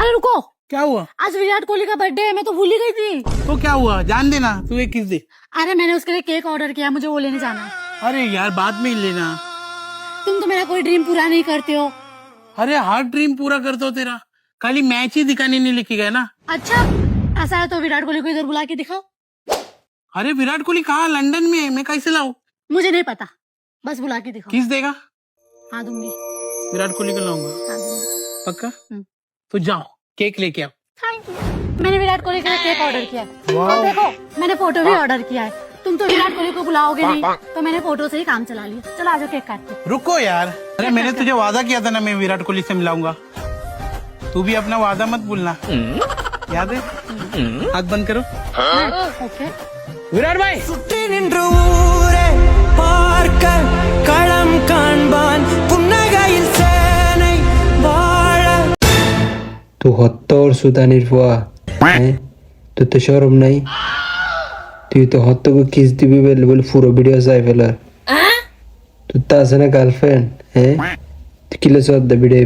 अरे रुको, क्या हुआ? आज विराट कोहली का बर्थडे है, मैं तो भूल ही गई थी। तो क्या हुआ, जान देना, तू एक किस दे। अरे मैंने उसके लिए केक ऑर्डर किया, मुझे वो लेने जाना है। अरे यार बाद में ही लेना। तुम तो मेरा कोई ड्रीम पूरा नहीं करते हो। अरे हर ड्रीम पूरा कर दो तेरा, खाली मैच ही दिखाने नहीं लिखी गया ना। अच्छा ऐसा है तो विराट कोहली को इधर बुला के दिखाओ। अरे विराट कोहली कहाँ, लंदन में है, मैं कैसे लाऊं? मुझे नहीं पता, बस बुला के दिखाओ। किस देगा? हाँ दूंगी। विराट कोहली को लाऊंगा हाँ दूंगी। पक्का? तो जाओ केक लेके आओ। Thank you. मैंने विराट कोहली के लिए केक ऑर्डर किया है और देखो मैंने फोटो भी ऑर्डर किया है। तुम तो विराट कोहली को बुलाओगे नहीं, तो मैंने फोटो से ही काम चला लिया। चलो आ जाओ केक काटते। रुको यार, अरे मैंने तुझे वादा किया था ना मैं विराट कोहली से मिलाऊंगा, तू भी अपना वादा मत भूलना, याद है? हाथ बंद करो। ओके। विराट भाई சுற்றி நின்று ஊரே பார்க்க களம் காண்பான் புன்னகையில் சேனை வாழ तू হত্যা और সুদানির ফুয়া হ্যাঁ তোর তো শরম নাই তুই তো হত্যকে কিস দিবি বলে পুরো ভিডিও চাই ফেলার তোর তো আছে না গার্লফ্রেন্ড হ্যাঁ তুই কিলে চোদ্দা ভিডিও